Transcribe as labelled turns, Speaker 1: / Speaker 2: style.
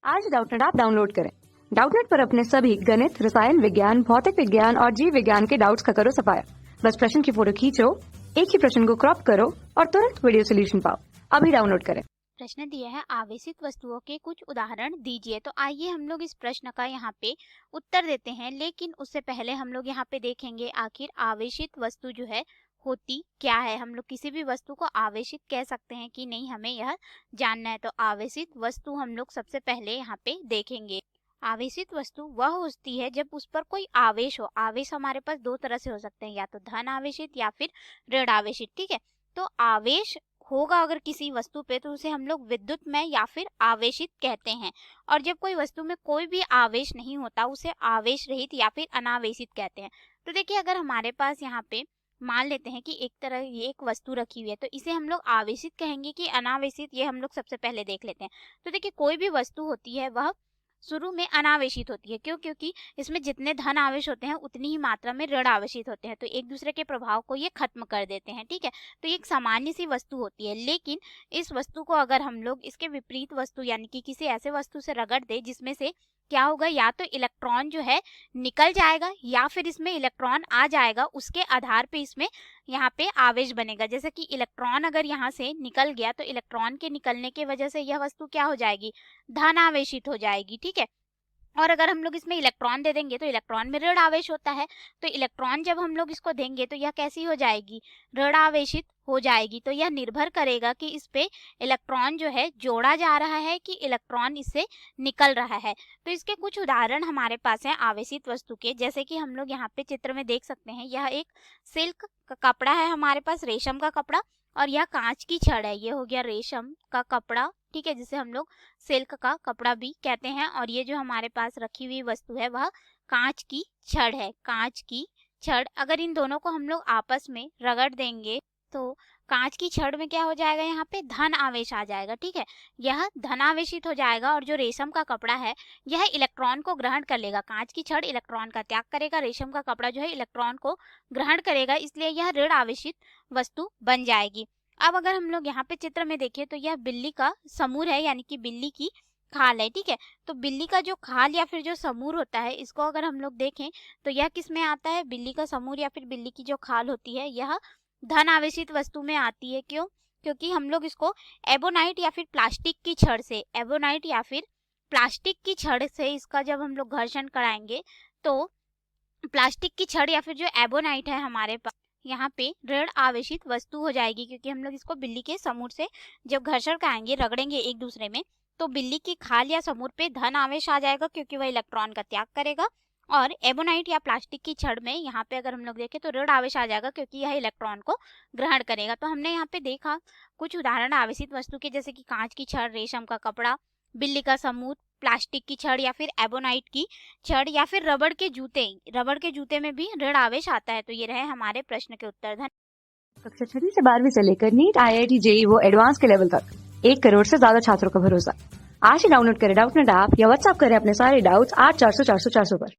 Speaker 1: आज Doubtnut app download करें। Doubtnut पर अपने सभी गणित, रसायन विज्ञान, भौतिक विज्ञान और जीव विज्ञान के डाउट्स का करो सफाया। बस प्रश्न की फोटो खींचो, एक ही प्रश्न को क्रॉप करो और तुरंत वीडियो सोल्यूशन पाओ। अभी डाउनलोड करें।
Speaker 2: प्रश्न दिया है आवेशित वस्तुओं के कुछ उदाहरण दीजिए। तो आइए हम लोग इस प्रश्न का यहाँ पे उत्तर देते हैं, लेकिन उससे पहले हम लोग यहाँ पे देखेंगे आखिर आवेशित वस्तु जो है होती क्या है। हम लोग किसी भी वस्तु को आवेशित कह सकते हैं कि नहीं, हमें यह जानना है। तो आवेशित वस्तु हम लोग सबसे पहले यहाँ पे देखेंगे। आवेशित वस्तु वह होती है जब उस पर कोई आवेश हो। आवेश हमारे पास दो तरह से हो सकते हैं, या तो धन आवेशित या फिर ऋण आवेशित। ठीक है, तो आवेश होगा अगर किसी वस्तु पे तो उसे हम लोग विद्युतमय या फिर आवेशित कहते हैं। और जब कोई वस्तु में कोई भी आवेश नहीं होता उसे आवेश रहित या फिर अनावेशित कहते हैं। तो देखिए, अगर हमारे पास यहाँ पे मान लेते हैं कि एक तरह ये एक वस्तु रखी हुई है, तो इसे हम लोग आवेशित कहेंगे कि अनावेशित, ये हम लोग सबसे पहले देख लेते हैं। तो देखिए, कोई भी वस्तु होती है वह शुरू में अनावेशित होती है। क्यों? क्योंकि इसमें जितने धन आवेश होते हैं उतनी ही मात्रा में ऋण आवेशित होते हैं, तो एक दूसरे के प्रभाव को ये खत्म कर देते हैं। ठीक है, तो ये एक सामान्य सी वस्तु होती है। लेकिन इस वस्तु को अगर हम लोग इसके विपरीत वस्तु यानी कि किसी ऐसे वस्तु से रगड़ दे जिसमें से क्या होगा, या तो इलेक्ट्रॉन जो है निकल जाएगा या फिर इसमें इलेक्ट्रॉन आ जाएगा, उसके आधार पे इसमें यहाँ पे आवेश बनेगा। जैसे कि इलेक्ट्रॉन अगर यहाँ से निकल गया तो इलेक्ट्रॉन के निकलने की वजह से यह वस्तु क्या हो जाएगी, धन आवेशित हो जाएगी। ठीक है, और अगर हम लोग इसमें इलेक्ट्रॉन दे देंगे तो इलेक्ट्रॉन में ऋण आवेश होता है, तो इलेक्ट्रॉन जब हम लोग इसको देंगे तो यह कैसी हो जाएगी, ऋण आवेशित हो जाएगी। तो यह निर्भर करेगा कि इस पे इलेक्ट्रॉन जो है जोड़ा जा रहा है कि इलेक्ट्रॉन इससे निकल रहा है। तो इसके कुछ उदाहरण हमारे पास हैं आवेशित वस्तु के, जैसे कि हम लोग यहाँ पे चित्र में देख सकते हैं। यह एक सिल्क का कपड़ा है हमारे पास, रेशम का कपड़ा, और यह कांच की छड़ है। ये हो गया रेशम का कपड़ा, ठीक है, जिसे हम लोग सिल्क का कपड़ा भी कहते हैं। और ये जो हमारे पास रखी हुई वस्तु है वह कांच की छड़ है, कांच की छड़। अगर इन दोनों को हम लोग आपस में रगड़ देंगे तो कांच की छड़ में क्या हो जाएगा, यहाँ पे धन आवेश आ जाएगा। ठीक है, यह धनावेशित हो जाएगा। और जो रेशम का कपड़ा है यह इलेक्ट्रॉन को ग्रहण कर लेगा। कांच की छड़ इलेक्ट्रॉन का त्याग करेगा, रेशम का कपड़ा जो है इलेक्ट्रॉन को ग्रहण करेगा, इसलिए यह ऋण आवेशित वस्तु बन जाएगी। अब अगर हम लोग यहाँ पे चित्र में देखें तो यह बिल्ली का समूर है, यानी कि बिल्ली की खाल है। ठीक है, तो बिल्ली का जो खाल या फिर जो समूर होता है, इसको अगर हम लोग देखें तो यह किस में आता है, बिल्ली का समूर या फिर बिल्ली की जो खाल होती है यह धन आवेशित वस्तु में आती है। क्यों? क्योंकि हम लोग इसको एबोनाइट या फिर प्लास्टिक की छड़ से, एबोनाइट या फिर प्लास्टिक की छड़ से इसका जब हम लोग घर्षण कराएंगे तो प्लास्टिक की छड़ या फिर जो एबोनाइट है हमारे पास, यहाँ पे ऋण आवेशित वस्तु हो जाएगी। क्योंकि हम लोग इसको बिल्ली के समूर से जब घर्षण कराएंगे, रगड़ेंगे एक दूसरे में, तो बिल्ली की खाल या समूर पे धन आवेश आ जाएगा क्योंकि वह इलेक्ट्रॉन का त्याग करेगा। और एबोनाइट या प्लास्टिक की छड़ में यहाँ पे अगर हम लोग देखें तो ऋण आवेश आ जाएगा क्योंकि यह इलेक्ट्रॉन को ग्रहण करेगा। तो हमने यहाँ पे देखा कुछ उदाहरण आवेशित वस्तु के, जैसे कि कांच की छड़, रेशम का कपड़ा, बिल्ली का समूर, प्लास्टिक की छड़ या फिर एबोनाइट की छड़, या फिर रबड़ के जूते। रबड़ के जूते में भी ऋण आवेश आता है। तो ये रहे हमारे प्रश्न के उत्तर।
Speaker 1: कक्षा 6 से 12वीं से लेकर नीट, IIT, JEE वो एडवांस के लेवल तक 1 करोड़ से ज्यादा छात्रों का भरोसा। आज ही डाउनलोड करें डाउटनेट ऐप या व्हाट्सएप करें अपने सारे डाउट्स 8400 400 400 पर।